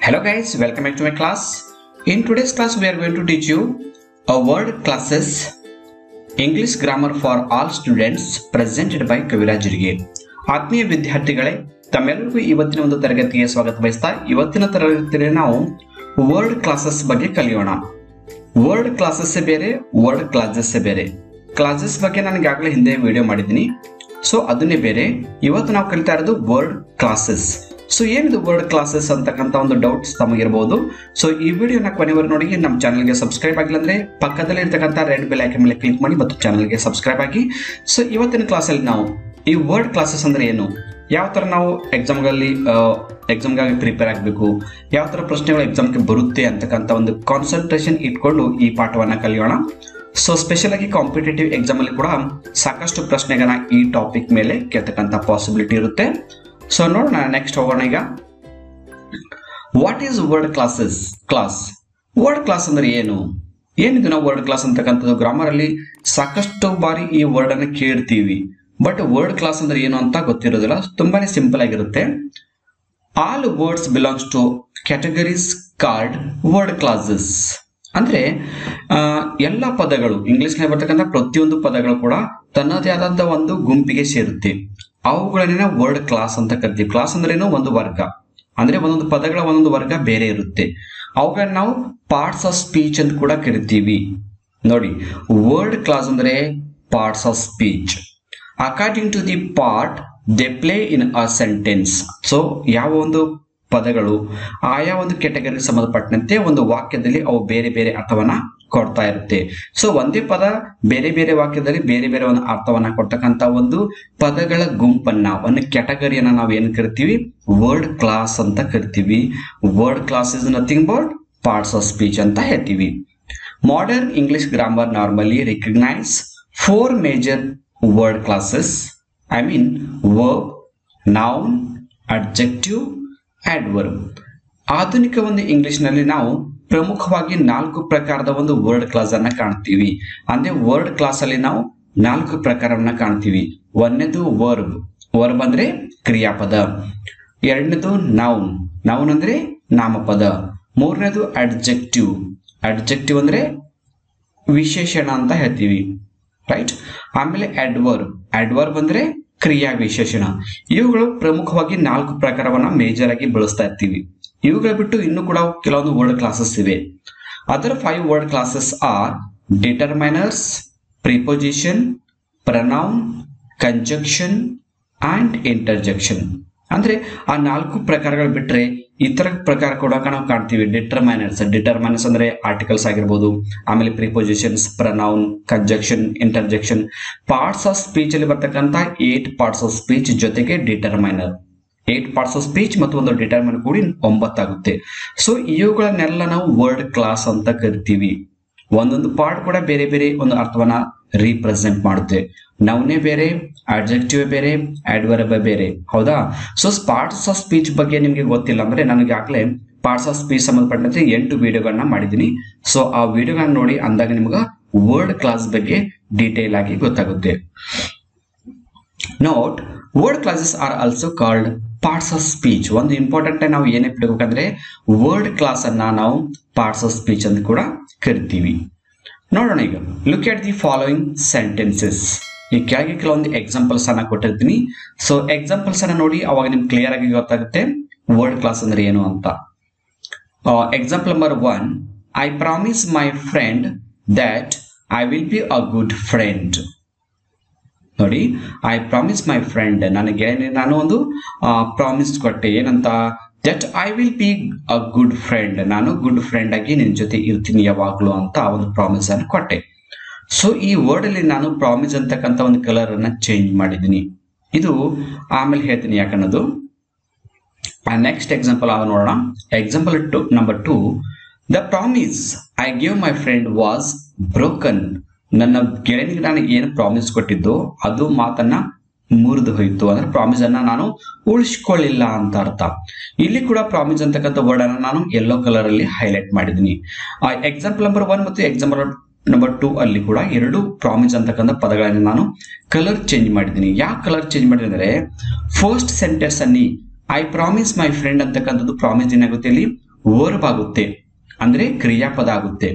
Hello guys, welcome back to my class. In today's class we are going to teach you a word classes English grammar for all students presented by Kaviraj ಜಿರ್ಗೆ. ಆತ್ಮೀಯ ವಿದ್ಯಾರ್ಥಿಗಳೇ, ತಮ್ಮೆಲ್ಲರಿಗೂ ಇವತ್ತಿನ ಒಂದು ತರಗತಿಗೆ ಸ್ವಾಗತ ಬಯಸ್ತಾ ಇವತ್ತಿನ ತರಗತಿಯಲ್ಲಿ ನಾವು ವರ್ಡ್ ಕ್ಲಾಸಸ್ ಬಗ್ಗೆ ಕಲಿಯೋಣ. ವರ್ಡ್ ಕ್ಲಾಸಸ್ ಬೇರೆ, ವರ್ಡ್ ಕ್ಲಾಸಸ್ ಬೇರೆ. ಕ್ಲಾಸಸ್ ಬಗ್ಗೆ ನಾನು ಈಗಾಗಲೇ ಹಿಂದೆ ವಿಡಿಯೋ ಮಾಡಿದ್ದೀನಿ, ಸೊ ಅದನ್ನೇ ಬೇರೆ. ಇವತ್ತು ನಾವು ಕಲಿತಾ ಇರೋದು ವರ್ಡ್ ಕ್ಲಾಸಸ್. ಸೊ ಏನಿದು ವರ್ಡ್ ಕ್ಲಾಸಸ್ ಅಂತಕ್ಕಂಥ ಒಂದು ಡೌಟ್ಸ್ ತಮಗಿರಬಹುದು. ಸೊ ಈ ವಿಡಿಯೋನ ಕೊನೆವರೆಗೂ ನೋಡಿ. ನಮ್ಮ ಚಾನಲ್ಗೆ ಸಬ್ಸ್ಕ್ರೈಬ್ ಆಗಿಲ್ಲ ಅಂದ್ರೆ ಪಕ್ಕದಲ್ಲಿ ಇರ್ತಕ್ಕಂಥ ರೆಡ್ ಬೆಲ್ ಐಕಾನ್ ಮೇಲೆ ಕ್ಲಿಕ್ ಮಾಡಿ ಮತ್ತು ಚಾನಲ್ಗೆ ಸಬ್ಸ್ಕ್ರೈಬ್ ಆಗಿ. ಸೊ ಇವತ್ತಿನ ಕ್ಲಾಸಲ್ಲಿ ನಾವು ಈ ವರ್ಡ್ ಕ್ಲಾಸಸ್ ಅಂದ್ರೆ ಏನು, ಯಾವ ಥರ ನಾವು ಎಕ್ಸಾಮ್ಗಾಗಿ ಪ್ರಿಪೇರ್ ಆಗಬೇಕು, ಯಾವ ಥರ ಪ್ರಶ್ನೆಗಳು ಎಕ್ಸಾಮ್ಗೆ ಬರುತ್ತೆ ಅಂತಕ್ಕಂಥ ಒಂದು ಕಾನ್ಸಂಟ್ರೇಷನ್ ಇಟ್ಕೊಂಡು ಈ ಪಾಠವನ್ನು ಕಲಿಯೋಣ. ಸೊ ಸ್ಪೆಷಲ್ ಆಗಿ ಕಾಂಪಿಟೇಟಿವ್ ಎಕ್ಸಾಮ್ ಅಲ್ಲಿ ಕೂಡ ಸಾಕಷ್ಟು ಪ್ರಶ್ನೆಗಳನ್ನ ಈ ಟಾಪಿಕ್ ಮೇಲೆ ಕೇಳ್ತಕ್ಕಂಥ ಪಾಸಿಬಿಲಿಟಿ ಇರುತ್ತೆ. ಸೊ ನೋಡೋಣ, ನೆಕ್ಸ್ಟ್ ಹೋಗೋಣ. ಈಗ what is word classes? Word class ಅಂದ್ರೆ ಏನಿದು ನಾವು ವರ್ಡ್ ಕ್ಲಾಸ್ ಅಂತಕ್ಕಂಥದ್ದು ಗ್ರಾಮರ್ ಅಲ್ಲಿ ಸಾಕಷ್ಟು ಬಾರಿ ಈ ವರ್ಡ್ ಅನ್ನು ಕೇಳ್ತೀವಿ, ಬಟ್ ವರ್ಡ್ ಕ್ಲಾಸ್ ಅಂದ್ರೆ ಏನು ಅಂತ ಗೊತ್ತಿರೋದಿಲ್ಲ. ತುಂಬಾನೇ ಸಿಂಪಲ್ ಆಗಿರುತ್ತೆ. All words belongs to categories called word classes. ಅಂದ್ರೆ ಎಲ್ಲ ಪದಗಳು, ಇಂಗ್ಲಿಷ್ನಲ್ಲಿ ಬರ್ತಕ್ಕಂಥ ಪ್ರತಿಯೊಂದು ಪದಗಳು ಕೂಡ ತನ್ನದೇ ಆದಂತ ಒಂದು ಗುಂಪಿಗೆ ಸೇರುತ್ತೆ. ಅವುಗಳನ್ನ ವರ್ಡ್ ಕ್ಲಾಸ್ ಅಂತ ಕರಿತೀವಿ. ಕ್ಲಾಸ್ ಅಂದ್ರೇನು? ಒಂದು ವರ್ಗ. ಅಂದ್ರೆ ಒಂದೊಂದು ಪದಗಳ ಒಂದೊಂದು ವರ್ಗ ಬೇರೆ ಇರುತ್ತೆ. ಅವುಗಳನ್ನ ನಾವು ಪಾರ್ಟ್ಸ್ ಆಫ್ ಸ್ಪೀಚ್ ಅಂತ ಕೂಡ ಕರಿತೀವಿ. ನೋಡಿ, ವರ್ಡ್ ಕ್ಲಾಸ್ ಅಂದ್ರೆ parts of speech. According to the part they play in a sentence. So ಯಾವ ಒಂದು ಪದಗಳು ಆಯಾ ಒಂದು ಕೆಟಗರಿಗೆ ಸಂಬಂಧಪಟ್ಟಂತೆ ಒಂದು ವಾಕ್ಯದಲ್ಲಿ ಅವು ಬೇರೆ ಬೇರೆ ಅರ್ಥವನ್ನ ಕೊಡ್ತಾ ಇರುತ್ತೆ. ಸೊ ಒಂದೇ ಪದ ಬೇರೆ ಬೇರೆ ವಾಕ್ಯದಲ್ಲಿ ಬೇರೆ ಬೇರೆ ಒಂದು ಅರ್ಥವನ್ನ ಕೊಡ್ತಕ್ಕಂತ ಒಂದು ಪದಗಳ ಗುಂಪನ್ನ, ಒಂದು ಕ್ಯಾಟಗರಿಯನ್ನ ನಾವು ಏನ್ ಕರಿತೀವಿ? ವರ್ಡ್ ಕ್ಲಾಸ್ ಅಂತ ಕರಿತೀವಿ. Word class is nothing but parts of speech ಅಂತ ಹೇಳ್ತೀವಿ. Modern English grammar normally recognise 4 major word classes. I mean verb, noun, adjective, adverb. ಆಧುನಿಕ ಒಂದು ಇಂಗ್ಲಿಷ್ ನಲ್ಲಿ ನಾವು ಪ್ರಮುಖವಾಗಿ 4 ಪ್ರಕಾರದ ಒಂದು ವರ್ಡ್ ಕ್ಲಾಸ್ ಅನ್ನ ಕಾಣ್ತೀವಿ. ಅಂದ್ರೆ ವರ್ಡ್ ಕ್ಲಾಸ್ ಅಲ್ಲಿ ನಾವು 4 ಪ್ರಕಾರವನ್ನ ಕಾಣ್ತೀವಿ. ಒಂದನೇದು ವರ್ಬ್ ಅಂದ್ರೆ ಕ್ರಿಯಾಪದ. ಎರಡನೇದು ನೌನ್ ಅಂದ್ರೆ ನಾಮಪದ. ಮೂರನೇದು ಅಡ್ಜೆಕ್ಟಿವ್ ಅಂದ್ರೆ ವಿಶೇಷಣ ಅಂತ ಹೇಳ್ತೀವಿ, ರೈಟ್? ಆಮೇಲೆ ಅಡ್ವರ್ಬ್ ಅಂದ್ರೆ ಕ್ರಿಯಾ ವಿಶೇಷಣ. ಇವುಗಳು ಪ್ರಮುಖವಾಗಿ 4 ಪ್ರಕಾರವನ್ನ ಮೇಜರ್ ಆಗಿ ಬಳಸ್ತಾ ಇರ್ತೀವಿ. ಇವುಗಳ ಬಿಟ್ಟು ಇನ್ನು ಕೂಡ ಕೆಲವೊಂದು ವರ್ಡ್ ಕ್ಲಾಸಸ್ ಇವೆ. Other 5 word classes are determiners, preposition, pronoun, conjunction and interjection. ಅಂದ್ರೆ ಆ 4 ಪ್ರಕಾರಗಳು ಬಿಟ್ರೆ ಇತರ ಪ್ರಕಾರ ಕೂಡ ನಾವು ಕಾಣ್ತೀವಿ. ಡಿಟರ್ಮೈನರ್ಸ್ ಅಂದ್ರೆ ಆರ್ಟಿಕಲ್ಸ್ ಆಗಿರ್ಬೋದು, ಆಮೇಲೆ prepositions, pronoun, conjunction, interjection. Parts of speech ಅಲ್ಲಿ ಬರ್ತಕ್ಕಂಥ 8 ಪಾರ್ಟ್ಸ್ ಆಫ್ ಸ್ಪೀಚ್ ಜೊತೆಗೆ ಡಿಟರ್ಮೈನರ್, 8 ಪಾರ್ಟ್ಸ್ ಆಫ್ ಸ್ಪೀಚ್ ಮತ್ತು ಒಂದು ಡಿಟರ್ಮೈನರ್ ಕೂಡಿ 9 ಆಗುತ್ತೆ. ಸೊ ಇವುಗಳನ್ನೆಲ್ಲ ನಾವು ವರ್ಡ್ ಕ್ಲಾಸ್ ಅಂತ ಕರಿತೀವಿ. ಒಂದೊಂದು ಪಾರ್ಟ್ ಕೂಡ ಬೇರೆ ಬೇರೆ ಒಂದು ಅರ್ಥವನ್ನ ರೀಪ್ರೆಸೆಂಟ್ ಮಾಡುತ್ತೆ. ನೌನೇ ಬೇರೆ, ಅಡ್ಜೆಕ್ಟಿವ್ ಬೇರೆ, ಅಡ್ವರ್ಬ್ ಬೇರೆ, ಹೌದಾ? ಸೊ ಪಾರ್ಟ್ಸ್ ಆಫ್ ಸ್ಪೀಚ್ ಬಗ್ಗೆ ನಿಮ್ಗೆ ಗೊತ್ತಿಲ್ಲ ಅಂದ್ರೆ ನನಗೆ ಆಗ್ಲೇ ಪಾರ್ಟ್ಸ್ ಆಫ್ ಸ್ಪೀಚ್ ಸಂಬಂಧಪಟ್ಟಂತೆ 8 ವಿಡಿಯೋಗಳನ್ನ ಮಾಡಿದ್ದೀನಿ. ಸೊ ಆ ವಿಡಿಯೋಗಳನ್ನ ನೋಡಿ ಅಂದಾಗ ನಿಮ್ಗೆ ವರ್ಡ್ ಕ್ಲಾಸ್ ಬಗ್ಗೆ ಡೀಟೇಲ್ ಆಗಿ ಗೊತ್ತಾಗುತ್ತೆ. Note, word classes are also called parts of speech. ಒಂದು ಇಂಪಾರ್ಟೆಂಟ್ ನಾವು ಏನೇ ಬಿಡಬೇಕಂದ್ರೆ ವರ್ಡ್ ಕ್ಲಾಸ್ ಅನ್ನ ನಾವು ಪಾರ್ಟ್ಸ್ ಆಫ್ ಸ್ಪೀಚ್ ಅಂತ ಕೂಡ ಕರಿತೀವಿ. ನೋಡೋಣ ಈಗ. Look at the following sentences. ಈ ಕೆಳಗೆ ಕೆಲವೊಂದು ಎಕ್ಸಾಂಪಲ್ಸ್ ಅನ್ನ ಕೊಟ್ಟಿರ್ತೀನಿ. ಸೊ ಎಕ್ಸಾಂಪಲ್ಸ್ ಅನ್ನ ನೋಡಿ, ಅವಾಗ ನಿಮ್ಗೆ ಕ್ಲಿಯರ್ ಆಗಿ ಗೊತ್ತಾಗುತ್ತೆ ವರ್ಡ್ ಕ್ಲಾಸ್ ಅಂದ್ರೆ ಏನು ಅಂತ. Example number 1, I promise my friend that I will be a good friend. ನೋಡಿ, ಐ ಪ್ರಾಮಿಸ್ ಮೈ ಫ್ರೆಂಡ್, ನಾನು ಒಂದು ಪ್ರಾಮಿಸ್ ಕೊಟ್ಟೆ. ಏನಂತ? That I will be a good friend, ನಾನು ಗುಡ್ ಫ್ರೆಂಡ್ ಆಗಿ ನಿನ್ ಜೊತೆ ಇರ್ತೀನಿ ಯಾವಾಗ್ಲೂ ಅಂತ ಒಂದು ಪ್ರಾಮಿಸ್ ಅನ್ನು ಕೊಟ್ಟೆ. ಸೊ ಈ ವರ್ಡ್ ಅಲ್ಲಿ ನಾನು ಪ್ರಾಮಿಸ್ ಅಂತಕ್ಕಂಥ ಒಂದು ಕಲರ್ ಅನ್ನ ಚೇಂಜ್ ಮಾಡಿದ್ದೀನಿ. ಇದು ಆಮೇಲೆ ಹೇಳ್ತೀನಿ ಯಾಕನ್ನೋದು. ನೆಕ್ಸ್ಟ್ ಎಕ್ಸಾಂಪಲ್ ನೋಡೋಣ. Example number 2, the promise I give my friend was broken. ನನ್ನ ಗೆಳೆಯನಿಗೆ ನಾನು ಏನು ಪ್ರಾಮಿಸ್ ಕೊಟ್ಟಿದ್ದು ಅದು ಮಾತನ್ನ ಮುರಿದು ಹೋಯ್ತು, ಅಂದ್ರೆ ಪ್ರಾಮಿಸ್ ಅನ್ನ ನಾನು ಉಳಿಸ್ಕೊಳ್ಳಿಲ್ಲ ಅಂತ ಅರ್ಥ. ಇಲ್ಲಿ ಕೂಡ ಪ್ರಾಮಿಸ್ ಅಂತಕ್ಕಂಥ ವರ್ಡ್ ಅನ್ನ ನಾನು ಯೆಲ್ಲೋ ಕಲರ್ ಅಲ್ಲಿ ಹೈಲೈಟ್ ಮಾಡಿದ್ದೀನಿ. ಎಕ್ಸಾಂಪಲ್ ನಂಬರ್ 1 ಮತ್ತು ಎಕ್ಸಾಂಪಲ್ ನಂಬರ್ 2 ಅಲ್ಲಿ ಕೂಡ 2 ಪ್ರಾಮಿಸ್ ಅಂತಕ್ಕಂಥ ಪದಗಳನ್ನು ನಾನು ಕಲರ್ ಚೇಂಜ್ ಮಾಡಿದ್ದೀನಿ. ಯಾಕೆ ಕಲರ್ ಚೇಂಜ್ ಮಾಡಿದ್ರೆ ಅಂದ್ರೆ ಫಸ್ಟ್ ಸೆಂಟೆನ್ಸ್ ಅಲ್ಲಿ ಐ ಪ್ರಾಮಿಸ್ ಮೈ ಫ್ರೆಂಡ್ ಅಂತಕ್ಕಂಥದ್ದು ಪ್ರಾಮಿಸ್ ಏನಾಗುತ್ತೆ ಇಲ್ಲಿ ವರ್ಬ್ ಆಗುತ್ತೆ, ಅಂದ್ರೆ ಕ್ರಿಯಾಪದ ಆಗುತ್ತೆ.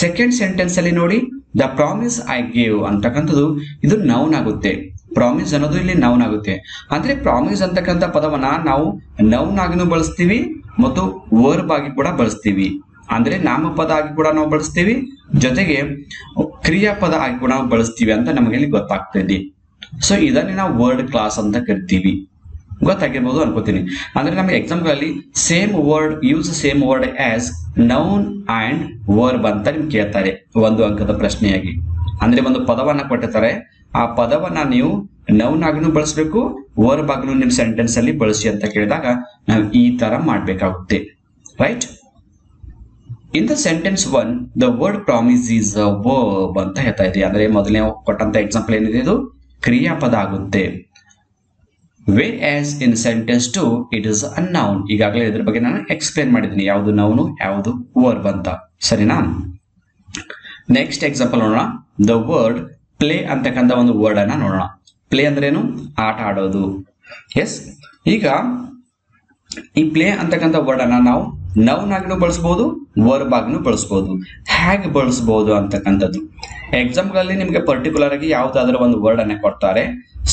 ಸೆಕೆಂಡ್ ಸೆಂಟೆನ್ಸ್ ಅಲ್ಲಿ ನೋಡಿ, ದ ಪ್ರಾಮಿಸ್ ಐ ಗೇವ್ ಅಂತಕ್ಕಂಥದ್ದು ಇದು ನೌನ್ ಆಗುತ್ತೆ. ಪ್ರಾಮಿಸ್ ಅನ್ನೋದು ಇಲ್ಲಿ ನೌನ್ ಆಗುತ್ತೆ. ಅಂದ್ರೆ ಪ್ರಾಮಿಸ್ ಅಂತಕ್ಕಂಥ ಪದವನ್ನ ನಾವು ನೌನ್ ಆಗಿನೂ ಬಳಸ್ತೀವಿ ಮತ್ತು ವರ್ಬ್ ಆಗಿ ಕೂಡ ಬಳಸ್ತೀವಿ. ಅಂದ್ರೆ ನಾಮಪದ ಆಗಿ ಕೂಡ ನಾವು ಬಳಸ್ತೀವಿ, ಜೊತೆಗೆ ಕ್ರಿಯಾಪದ ಆಗಿ ಕೂಡ ನಾವು ಬಳಸ್ತೀವಿ ಅಂತ ನಮಗೆ ಇಲ್ಲಿ ಗೊತ್ತಾಗ್ತದೆ. ಸೊ ಇದನ್ನೇ ನಾವು ವರ್ಡ್ ಕ್ಲಾಸ್ ಅಂತ ಕರಿತೀವಿ. ಗೊತ್ತಾಗಿರ್ಬೋದು ಅನ್ಕೋತೀನಿ. ಅಂದ್ರೆ ನಮ್ಮ ಎಕ್ಸಾಮ್ಗಳಲ್ಲಿ same word as noun and verb ಅಂತ ನಿಮ್ಗೆ ಕೇಳ್ತಾರೆ 1 ಅಂಕದ ಪ್ರಶ್ನೆಯಾಗಿ. ಅಂದ್ರೆ ಒಂದು ಪದವನ್ನ ಕೊಟ್ಟಿರ್ತಾರೆ, ಆ ಪದವನ್ನ ನೀವು ನೌನ್ ಆಗಿನೂ ಬಳಸಬೇಕು, ವರ್ಬ್ ಆಗಿನೂ ನಿಮ್ ಸೆಂಟೆನ್ಸ್ ಅಲ್ಲಿ ಬಳಸಿ ಅಂತ ಕೇಳಿದಾಗ ನಾವು ಈ ತರ ಮಾಡ್ಬೇಕಾಗುತ್ತೆ. Right? In the sentence 1 the word promise is a verb ಅಂತ ಹೇಳ್ತಾ ಇದೆ. ಅಂದ್ರೆ ಮೊದಲನೇ ಕೊಟ್ಟಂತ ಎಕ್ಸಾಂಪಲ್ ಏನಿದೆ, ಇದು ಕ್ರಿಯಾಪದ ಆಗುತ್ತೆ. Whereas in sentence 2 it is a noun. ಈಗಾಗಲೇ ಇದ್ರ ಬಗ್ಗೆ ನಾನು ಎಕ್ಸ್ಪ್ಲೇನ್ ಮಾಡಿದ್ದೀನಿ, ಯಾವುದು ನೌನು ಯಾವುದು ವರ್ಬ್ ಅಂತ. ಸರಿನಾ? ನೆಕ್ಸ್ಟ್ ಎಕ್ಸಾಂಪಲ್ ನೋಡೋಣ. ದ ವರ್ಡ್ ಪ್ಲೇ ಅಂತಕ್ಕಂಥ ಒಂದು ವರ್ಡ್ ಅನ್ನ ನೋಡೋಣ. ಪ್ಲೇ ಅಂದ್ರೇನು? ಆಟ ಆಡೋದು. ಎಸ್, ಈಗ ಈ ಪ್ಲೇ ಅಂತಕ್ಕಂಥ ವರ್ಡ್ ಅನ್ನ ನಾವು ನೌನ್ ಆಗಿನೂ ಬಳಸಬಹುದು, ವರ್ಬ್ ಆಗಿನೂ ಬಳಸಬಹುದು. ಹೇಗೆ ಬಳಸಬಹುದು ಅಂತಕ್ಕಂಥದ್ದು ಎಕ್ಸಾಮ್ಗಳಲ್ಲಿ ನಿಮಗೆ ಪರ್ಟಿಕ್ಯುಲರ್ ಆಗಿ ಯಾವ್ದಾದ್ರು ಒಂದು ವರ್ಡ್ ಅನ್ನ ಕೊಡ್ತಾರೆ.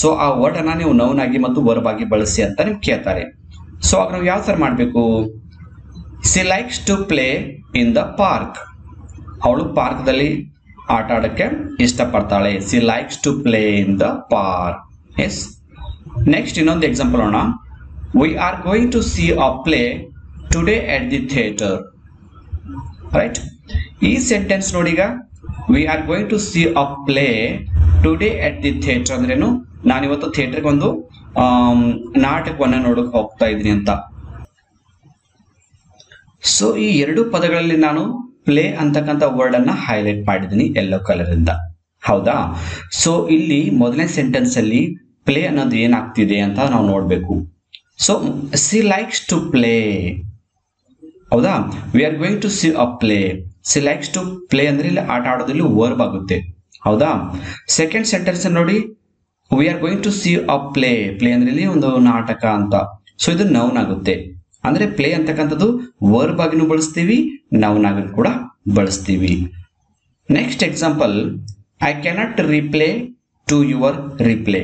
ಸೊ ಆ ವರ್ಡ್ ಅನ್ನ ನೀವು ನೌನ್ ಆಗಿ ಮತ್ತು ವರ್ಬ್ ಆಗಿ ಬಳಸಿ ಅಂತ ನಿಮ್ಗೆ ಕೇಳ್ತಾರೆ. ಸೊ ಆಗ ನಾವು ಯಾವ ತರ ಮಾಡ್ಬೇಕು? She likes to play in the park. ಅವಳು ಪಾರ್ಕ್ ದಲ್ಲಿ ಆಟ ಆಡಕ್ಕೆ ಇಷ್ಟಪಡ್ತಾಳೆ. She likes to play in the park. Yes. Next ಇನ್ನೊಂದು ಎಕ್ಸಾಂಪಲ್ ನೋಡೋಣ. We are going to see a play today at the theatre. Right? ಈ ಸೆಂಟೆನ್ಸ್ ನೋಡಿ, ಈಗ we are going to see a play today at the theatre ಅಂದ್ರೇನು? ನಾನಿವತ್ತು ಥಿಯೇಟರ್ಗೆ ಒಂದು ನಾಟಕವನ್ನ ನೋಡಕ್ ಹೋಗ್ತಾ ಇದ್ದೀನಿ ಅಂತ. ಸೊ ಈ ಎರಡು ಪದಗಳಲ್ಲಿ ನಾನು ಪ್ಲೇ ಅಂತಕ್ಕಂಥ ವರ್ಡ್ ಅನ್ನ ಹೈಲೈಟ್ ಮಾಡಿದ್ದೀನಿ ಯೆಲ್ಲೋ ಕಲರ್ ಇಂದ. ಹೌದಾ? ಸೊ ಇಲ್ಲಿ ಮೊದಲನೇ ಸೆಂಟೆನ್ಸ್ ಅಲ್ಲಿ ಪ್ಲೇ ಅನ್ನೋದು ಏನಾಗ್ತಿದೆ ಅಂತ ನಾವು ನೋಡ್ಬೇಕು. So she likes to play. ಹೌದಾ? We are going to see a play. She likes to play ಅಂದ್ರೆ ಇಲ್ಲಿ ಆಟ ಆಡೋದ್ರಲ್ಲಿ ವರ್ಬ್ ಆಗುತ್ತೆ. ಹೌದಾ? ಸೆಕೆಂಡ್ ಸೆಂಟೆನ್ಸ್ ನೋಡಿ, we are going to see a play. Play ಅಂದ್ರೆ ಇಲ್ಲಿ ಒಂದು ನಾಟಕ ಅಂತ. ಸೊ ಇದು ನೌನ್ ಆಗುತ್ತೆ. ಅಂದ್ರೆ ಪ್ಲೇ ಅಂತಕ್ಕಂಥದ್ದು ವರ್ಬ್ ಆಗಿನೂ ಬಳಸ್ತೀವಿ, ನೌನ್ ಆಗಿ ಕೂಡ ಬಳಸ್ತೀವಿ. Next example, I cannot replay to your reply.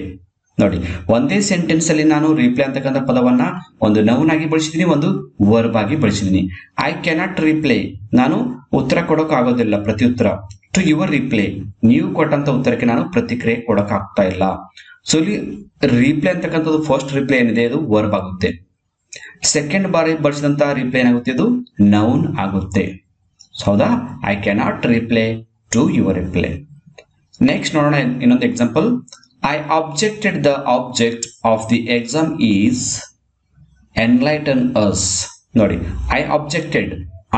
ನೋಡಿ, ಒಂದೇ ಸೆಂಟೆನ್ಸ್ ಅಲ್ಲಿ ನಾನು ರಿಪ್ಲೇ ಅಂತಕ್ಕಂಥ ಪದವನ್ನ ಒಂದು ನೌನ್ ಆಗಿ ಬಳಸಿದೀನಿ, ಒಂದು ವರ್ಬ್ ಆಗಿ ಬಳಸಿದೀನಿ. ಐ ಕ್ಯಾನಾಟ್ ರಿಪ್ಲೇ, ನಾನು ಉತ್ತರ ಕೊಡೋಕ್ ಆಗೋದಿಲ್ಲ, ಪ್ರತ್ಯುತ್ತರ. ಟು ಯುವರ್ ರಿಪ್ಲೇ, ನೀವು ಕೊಟ್ಟಂತ ಉತ್ತರಕ್ಕೆ ನಾನು ಪ್ರತಿಕ್ರಿಯೆ ಕೊಡಕ್ ಆಗ್ತಾ ಇಲ್ಲ. ಸೊ ಇಲ್ಲಿ ರಿಪ್ಲೇ ಅಂತಕ್ಕಂಥದ್ದು ಫಸ್ಟ್ ರಿಪ್ಲೇ ಏನಿದೆ ಅದು ವರ್ಬ್ ಆಗುತ್ತೆ. ಸೆಕೆಂಡ್ ಬಾರಿ ಬಳಸಿದಂತ ರಿಪ್ಲೇ ಏನಾಗುತ್ತೆ? ಇದು ನೌನ್ ಆಗುತ್ತೆ. ಹೌದಾ? I cannot reply to your reply. Next ನೋಡೋಣ ಇನ್ನೊಂದು example. I objected the object of the exam is enlighten us. ನೋಡಿ, I objected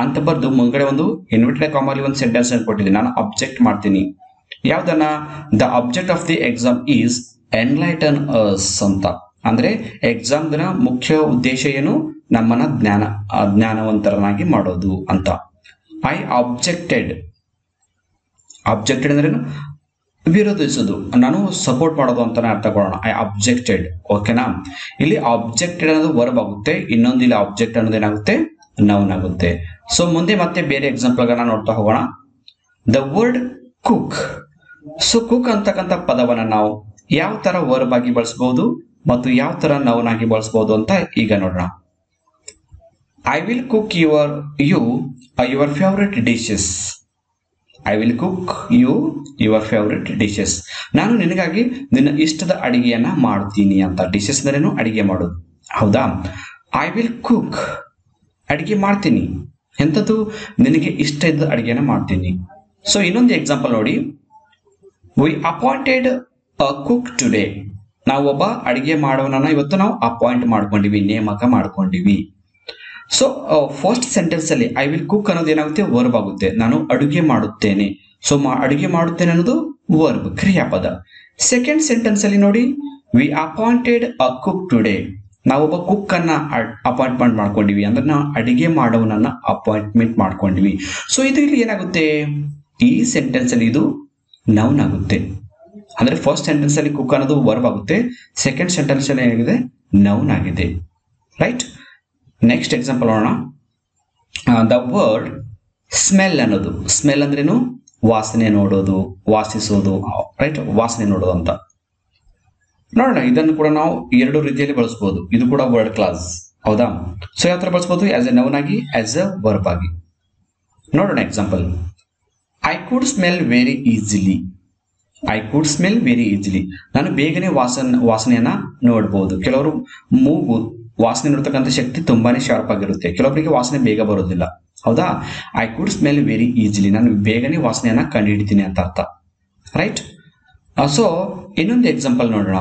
ಅಂತ ಬರ್ದು ಮುಂಗಡೆ ಒಂದು ಇನ್ವರ್ಟೆಡ್ ಕಾಮಲ್ಲಿ ಒಂದು ಸೆಂಟೆನ್ಸ್ ಅನ್ನು ಕೊಟ್ಟಿದ್ದೀನಿ. ನಾನು ಅಬ್ಜೆಕ್ಟ್ ಮಾಡ್ತೀನಿ. ಯಾವ್ದನ್ನ? The object of the exam is enlighten us ಅಂತ. ಅಂದ್ರೆ ಎಕ್ಸಾಮ್ ನ ಮುಖ್ಯ ಉದ್ದೇಶ ಏನು? ನಮ್ಮನ್ನ ಜ್ಞಾನವಂತರನ್ನಾಗಿ ಮಾಡೋದು ಅಂತ. ಐ ಆಬ್ಜೆಕ್ಟೆಡ್. ಆಬ್ಜೆಕ್ಟೆಡ್ ಅಂದ್ರೇನು? ವಿರೋಧಿಸೋದು, ನಾನು ಸಪೋರ್ಟ್ ಮಾಡೋದು ಅಂತಾನೆ ಅರ್ಥ ಕೊಡೋಣ. I objected. ಓಕೆನಾ? ಇಲ್ಲಿ ಆಬ್ಜೆಕ್ಟೆಡ್ ಅನ್ನೋದು ವರ್ಬ್ ಆಗುತ್ತೆ, ಇನ್ನೊಂದು ಇಲ್ಲಿ ಆಬ್ಜೆಕ್ಟ್ ಅನ್ನೋದು ಏನಾಗುತ್ತೆ? ನೌನ್ ಆಗುತ್ತೆ. ಸೊ ಮುಂದೆ ಮತ್ತೆ ಬೇರೆ ಎಕ್ಸಾಂಪಲ್ ಗಳನ್ನ ನೋಡ್ತಾ ಹೋಗೋಣ. The word cook. So cook ಅಂತಕ್ಕಂಥ ಪದವನ್ನ ನಾವು ಯಾವ ತರ ವರ್ಬ್ ಆಗಿ ಬಳಸಬಹುದು ಮತ್ತು ಯಾವ ತರ ನೌನ್ ಆಗಿ ಬಳಸಬಹುದು ಅಂತ ಈಗ ನೋಡೋಣ. I will cook your favourite dishes. I will cook your favourite dishes. ನಾನು ನಿನಗಾಗಿ ನಿನ್ನ ಇಷ್ಟದ ಅಡಿಗೆಯನ್ನ ಮಾಡ್ತೀನಿ ಅಂತ. ಡಿಶಸ್ ಅಂದ್ರೇನು? ಅಡಿಗೆ ಮಾಡೋದು. ಹೌದಾ? ಐ ವಿಲ್ ಕುಕ್, ಅಡಿಗೆ ಮಾಡ್ತೀನಿ. ಎಂಥದ್ದು? ನಿನಗೆ ಇಷ್ಟ ಇದ್ದ ಅಡಿಗೆನ ಮಾಡ್ತೀನಿ. ಸೊ ಇನ್ನೊಂದು ಎಕ್ಸಾಂಪಲ್ ನೋಡಿ. ವಿ ಅಪಾಯಿಂಟೆಡ್ ಅ ಕುಕ್ ಟುಡೇ. ನಾವು ಒಬ್ಬ ಅಡಿಗೆ ಮಾಡೋನನ್ನ ಇವತ್ತು ನಾವು ಅಪಾಯಿಂಟ್ ಮಾಡ್ಕೊಂಡಿವಿ, ನೇಮಕ ಮಾಡ್ಕೊಂಡಿವಿ. ಸೊ ಫಸ್ಟ್ ಸೆಂಟೆನ್ಸ್ ಅಲ್ಲಿ ಐ ವಿಲ್ ಕುಕ್ ಅನ್ನೋದು ಏನಾಗುತ್ತೆ? ವರ್ಬ್ ಆಗುತ್ತೆ. ನಾನು ಅಡುಗೆ ಮಾಡುತ್ತೇನೆ. ಸೊ ಅಡುಗೆ ಮಾಡುತ್ತೇನೆ ಅನ್ನೋದು ವರ್ಬ್, ಕ್ರಿಯಾಪದ. ಸೆಕೆಂಡ್ ಸೆಂಟೆನ್ಸ್ ಅಲ್ಲಿ ನೋಡಿ, ವಿ ಅಪಾಯಿಂಟೆಡ್ ಅ ಕುಕ್ ಟುಡೇ. ನಾವೊಬ್ಬ ಕುಕ್ ಅನ್ನ ಅಪಾಯಿಂಟ್ಮೆಂಟ್ ಮಾಡ್ಕೊಂಡಿವಿ, ಅಂದ್ರೆ ನಾವು ಅಡಿಗೆ ಮಾಡೋನನ್ನ ಅಪಾಯಿಂಟ್ಮೆಂಟ್ ಮಾಡ್ಕೊಂಡಿವಿ. ಸೊ ಇದು ಇಲ್ಲಿ ಏನಾಗುತ್ತೆ? ಈ ಸೆಂಟೆನ್ಸ್ ಅಲ್ಲಿ ಇದು ನೌನ್ ಆಗುತ್ತೆ. ಅಂದ್ರೆ ಫಸ್ಟ್ ಸೆಂಟೆನ್ಸ್ ಅಲ್ಲಿ ಕುಕ್ ಅನ್ನೋದು ವರ್ಬ್ ಆಗುತ್ತೆ, ಸೆಕೆಂಡ್ ಸೆಂಟೆನ್ಸ್ ಅಲ್ಲಿ ಏನಾಗಿದೆ? ನೌನ್ ಆಗಿದೆ. ರೈಟ್? ನೆಕ್ಸ್ಟ್ ಎಕ್ಸಾಂಪಲ್ ನೋಡೋಣ. ದ ವರ್ಡ್ ಸ್ಮೆಲ್ ಅನ್ನೋದು, ಸ್ಮೆಲ್ ಅಂದ್ರೇನು ವಾಸನೆ ನೋಡೋದು, ವಾಸಿಸೋದು, ರೈಟ್, ವಾಸನೆ ನೋಡೋದು ಅಂತ ನೋಡೋಣ. ಇದನ್ನು ಕೂಡ ನಾವು ಎರಡು ರೀತಿಯಲ್ಲಿ ಬಳಸಬಹುದು. ಇದು ಕೂಡ ವರ್ಡ್ ಕ್ಲಾಸ್, ಹೌದಾ? ಸೊ ಯಾವ ತರ ಬಳಸಬಹುದು? ಆಸ್ ಎ ನೌನ್ ಆಗಿ, ಆಸ್ ಎ ವರ್ಬ್ ಆಗಿ. ನೋಡೋಣ example. I could smell very easily. I could smell very easily. ನಾನು ಬೇಗನೆ ವಾಸನೆಯನ್ನ ನೋಡಬಹುದು. ಕೆಲವರು ಮೂಗು ವಾಸನೆ ನೋಡ್ತಕ್ಕಂಥ ಶಕ್ತಿ ತುಂಬಾನೇ ಶಾರ್ಪ್ ಆಗಿರುತ್ತೆ, ಕೆಲವೊಬ್ಬರಿಗೆ ವಾಸನೆ ಬೇಗ ಬರೋದಿಲ್ಲ, ಹೌದಾ? I could smell very easily, ನಾನು ಬೇಗನೆ ವಾಸನೆಯನ್ನ ಕಂಡುಹಿಡಿತೀನಿ ಅಂತ ಅರ್ಥ, ರೈಟ್? ಸೊ ಇನ್ನೊಂದು ಎಕ್ಸಾಂಪಲ್ ನೋಡೋಣ.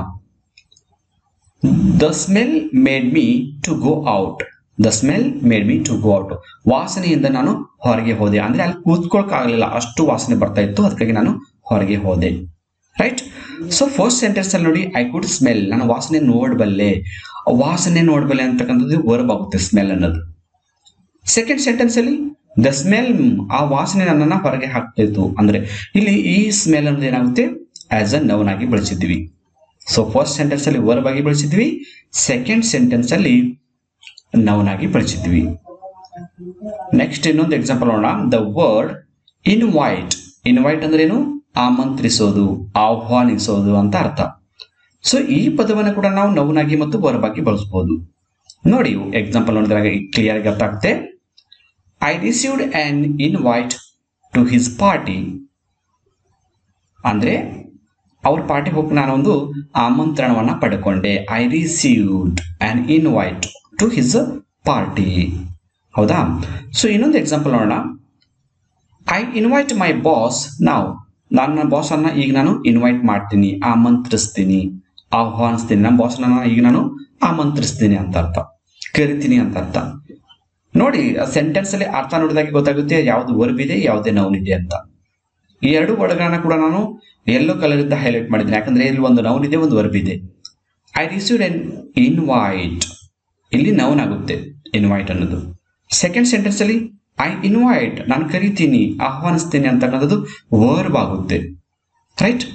The smell made me to go out. The smell made me to go out. ವಾಸನೆಯಿಂದ ನಾನು ಹೊರಗೆ ಹೋದೆ, ಅಂದ್ರೆ ಅಲ್ಲಿ ಕೂತ್ಕೊಳಕ್ಕಾಗಲಿಲ್ಲ, ಅಷ್ಟು ವಾಸನೆ ಬರ್ತಾ ಇತ್ತು, ಅದಕ್ಕಾಗಿ ನಾನು ಹೊರಗೆ ಹೋದೆ, ರೈಟ್? ಸೊ ಫಸ್ಟ್ ಸೆಂಟೆನ್ಸ್ ಅಲ್ಲಿ ನೋಡಿ, ಐ ಕುಡ್ ಸ್ಮೆಲ್, ನಾನು ವಾಸನೆ ನೋಡಬಲ್ಲೆ. ವಾಸನೆ ನೋಡಬಲ್ಲೆ ಅಂತಕ್ಕಂಥದ್ದು ವರ್ಬ್ ಆಗುತ್ತೆ, ಸ್ಮೆಲ್ ಅನ್ನೋದು. ಸೆಕೆಂಡ್ ಸೆಂಟೆನ್ಸ್ ಅಲ್ಲಿ ದ ಸ್ಮೆಲ್, ಆ ವಾಸನೆ ನನ್ನನ್ನ ಹೊರಗೆ ಹಾಕ್ತಿತ್ತು, ಅಂದ್ರೆ ಇಲ್ಲಿ ಈ ಸ್ಮೆಲ್ ಅನ್ನೋದು ಏನಾಗುತ್ತೆ, ಆಸ್ ಅ ನೌನ್ ಆಗಿ ಬಳಸಿದ್ವಿ. ಸೊ ಫಸ್ಟ್ ಸೆಂಟೆನ್ಸ್ ಅಲ್ಲಿ ವರ್ಬ್ ಆಗಿ ಬಳಸಿದ್ವಿ, ಸೆಕೆಂಡ್ ಸೆಂಟೆನ್ಸ್ ಅಲ್ಲಿ ನೌನ್ ಆಗಿ ಬಳಸಿದ್ವಿ. ನೆಕ್ಸ್ಟ್ ಇನ್ನೊಂದು ಎಕ್ಸಾಂಪಲ್ ನೋಡೋಣ. The word invite. ಇನ್ವೈಟ್ ಅಂದ್ರೆ ಏನು? ಆಮಂತ್ರಿಸೋದು, ಆಹ್ವಾನಿಸೋದು ಅಂತ ಅರ್ಥ. ಸೊ ಈ ಪದವನ್ನು ಕೂಡ ನಾವು ನೌನ್ ಆಗಿ ಮತ್ತು ವರ್ಬ್ ಆಗಿ ಬಳಸಬಹುದು. ನೋಡಿ ಎಕ್ಸಾಂಪಲ್ ನೋಡಿದಾಗ ಕ್ಲಿಯರ್ ಆಗಿ ಅರ್ಥ ಆಗುತ್ತೆ. I received an invite to his party. ಅಂದ್ರೆ ಅವ್ರ ಪಾರ್ಟಿಗೆ ಹೋಗಿ ನಾನೊಂದು ಆಮಂತ್ರಣವನ್ನ ಪಡ್ಕೊಂಡೆ. I received an invite to his party, ಹೌದಾ? ಸೊ ಇನ್ನೊಂದು ಎಕ್ಸಾಂಪಲ್ ನೋಡೋಣ. ಐ ಇನ್ವೈಟ್ ಮೈ ಬಾಸ್ ನಾವು. ನನ್ನ ಬಾಸ್ ಅನ್ನ ಈಗ ನಾನು ಇನ್ವೈಟ್ ಮಾಡ್ತೀನಿ, ಆಮಂತ್ರಿಸ್ತೀನಿ, ಆಹ್ವಾನಿಸ್ತೀನಿ. ನಮ್ಮ ಬಾಸ್ ಈಗ ನಾನು ಆಮಂತ್ರಿಸ್ತೀನಿ ಅಂತ ಅರ್ಥ, ಕರಿತೀನಿ ಅಂತ ಅರ್ಥ. ನೋಡಿ ಸೆಂಟೆನ್ಸ್ ಅಲ್ಲಿ ಅರ್ಥ ನೋಡಿದಾಗ ಗೊತ್ತಾಗುತ್ತೆ ಯಾವ್ದು ವರ್ಬ್ ಇದೆ, ಯಾವುದೇ ನೌನ್ ಇದೆ ಅಂತ. ಈ ಎರಡು ವರ್ಡ್ಗಳನ್ನ ಕೂಡ ನಾನು ಯೆಲ್ಲೋ ಕಲರ್ ಇಂದ ಹೈಲೈಟ್ ಮಾಡಿದ್ದೀನಿ, ಯಾಕಂದ್ರೆ ಇಲ್ಲಿ ಒಂದು ನೌನ್ ಇದೆ, ಒಂದು ವರ್ಬ್ ಇದೆ. ಐ ರಿಸೀವ್ಡ್ ಎನ್ ಇನ್ವೈಟ್, ಇಲ್ಲಿ ನೌನ್ ಆಗುತ್ತೆ ಇನ್ವೈಟ್ ಅನ್ನೋದು. ಸೆಕೆಂಡ್ ಸೆಂಟೆನ್ಸ್ ಅಲ್ಲಿ ಐ ಇನ್ವೈಟ್, ನಾನು ಕರಿತೀನಿ, ಆಹ್ವಾನಿಸ್ತೀನಿ ಅಂತಕ್ಕಂಥದ್ದು ವರ್ಬ್ ಆಗುತ್ತೆ, ರೈಟ್?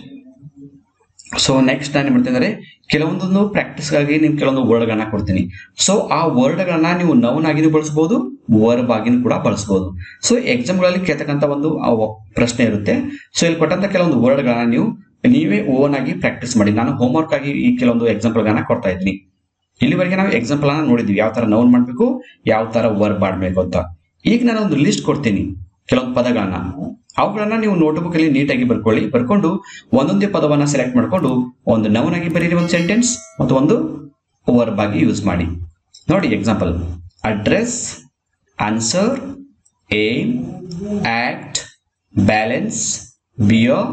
ಸೊ ನೆಕ್ಸ್ಟ್ ನಾನು ಮಾಡ್ತೀನಿ ಅಂದ್ರೆ ಕೆಲವೊಂದೊಂದು ಪ್ರಾಕ್ಟೀಸ್ಗಾಗಿ ನೀವು ಕೆಲವೊಂದು ವರ್ಡ್ಗಳನ್ನ ಕೊಡ್ತೀನಿ. ಸೊ ಆ ವರ್ಡ್ಗಳನ್ನ ನೀವು ನೌನ್ ಆಗಿನೂ ಬಳಸಬಹುದು, ವರ್ಬ್ ಆಗಿನೂ ಕೂಡ ಬಳಸಬಹುದು. ಸೊ ಎಕ್ಸಾಮ್ಗಳಲ್ಲಿ ಕೇಳ್ತಕ್ಕಂಥ ಒಂದು ಪ್ರಶ್ನೆ ಇರುತ್ತೆ. ಸೊ ಇಲ್ಲಿ ಕೊಟ್ಟಂತ ಕೆಲವೊಂದು ವರ್ಡ್ಗಳನ್ನ ನೀವೇ ಓನ್ ಆಗಿ ಪ್ರಾಕ್ಟೀಸ್ ಮಾಡಿ. ನಾನು ಹೋಮ್ವರ್ಕ್ ಆಗಿ ಈ ಕೆಲವೊಂದು ಎಕ್ಸಾಂಪಲ್ಗಳನ್ನ ಕೊಡ್ತಾ ಇದ್ದೀನಿ. ಇಲ್ಲಿವರೆಗೆ ನಾವು ಎಕ್ಸಾಂಪಲ್ ಅನ್ನ ನೋಡಿದ್ವಿ, ಯಾವ ತರ ನೌನ್ ಮಾಡ್ಬೇಕು, ಯಾವ ತರ ವರ್ಬ್ ಮಾಡ್ಬೇಕು ಅಂತ. ಈಗ ನಾನು ಒಂದು ಲಿಸ್ಟ್ ಕೊಡ್ತೀನಿ ಕೆಲವೊಂದು ಪದಗಳನ್ನ, ಅವುಗಳನ್ನ ನೀವು ನೋಟ್ಬುಕ್ ಅಲ್ಲಿ ನೀಟಾಗಿ ಬರ್ಕೊಂಡು ಒಂದೊಂದೇ ಪದವನ್ನ ಸೆಲೆಕ್ಟ್ ಮಾಡ್ಕೊಂಡು ಒಂದು ನೌನ್ ಆಗಿ ಬರೀರಿ ಒಂದು ಸೆಂಟೆನ್ಸ್, ಮತ್ತು ಒಂದು ವರ್ಬ್ ಆಗಿ ಯೂಸ್ ಮಾಡಿ. ನೋಡಿ example. Address, answer, aim, act, balance, bear,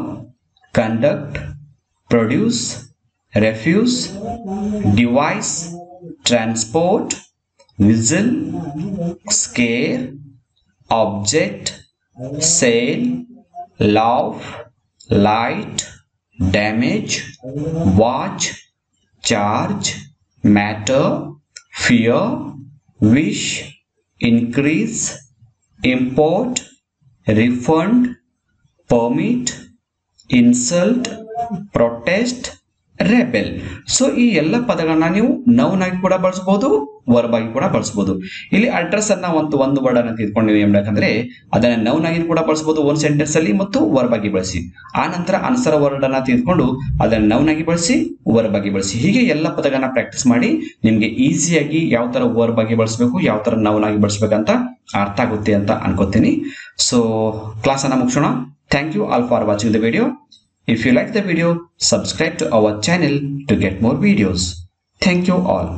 conduct, produce, refuse, device, transport, whistle, scare, object, sail, laugh, light, damage, watch, charge, matter, fear, wish, increase, import, refund, permit, insult, protest, rebel. So ಈ ಎಲ್ಲ ಪದಗಳನ್ನ ನೀವು noun ಆಗಿ ಕೂಡ ಬಳಸಬಹುದು, verb ಆಗಿ ಕೂಡ ಬಳಸಬಹುದು. ಇಲ್ಲಿ ಅಡ್ರೆಸ್ ಅನ್ನ ಒಂದು ವರ್ಡ್ ಅನ್ನ ತೆಗೆದುಕೊಂಡು ನೀವು ಏನ್ ಬೇಕಂದ್ರೆ ಅದನ್ನ ನೌನ್ ಆಗಿ ಕೂಡ ಬಳಸಬಹುದು ಒಂದು ಸೆಂಟೆನ್ಸ್ ಅಲ್ಲಿ, ಮತ್ತು ವರ್ಬ್ ಆಗಿ ಬಳಸಿ. ಆ ನಂತರ ಆನ್ಸರ್ ವರ್ಡ್ ಅನ್ನ ತೆಗೆದುಕೊಂಡು ಅದನ್ನ ನೌನ್ ಆಗಿ ಬಳಸಿ, ವರ್ಬ್ ಆಗಿ ಬಳಸಿ. ಹೀಗೆ ಎಲ್ಲ ಪದಗಳನ್ನ ಪ್ರಾಕ್ಟೀಸ್ ಮಾಡಿ ನಿಮ್ಗೆ ಈಸಿಯಾಗಿ ಯಾವ ತರ ವರ್ಬ್ ಆಗಿ ಬಳಸಬೇಕು, ಯಾವ ತರ ನೌನ್ ಆಗಿ ಬಳಸಬೇಕಂತ ಅರ್ಥ ಆಗುತ್ತೆ ಅಂತ ಅನ್ಕೋತೀನಿ. ಸೊ ಕ್ಲಾಸ್ ಅನ್ನ ಮುಗಿಸೋಣ. Thank you all for watching the video. If you like the video, subscribe to our channel to get more videos. Thank you all.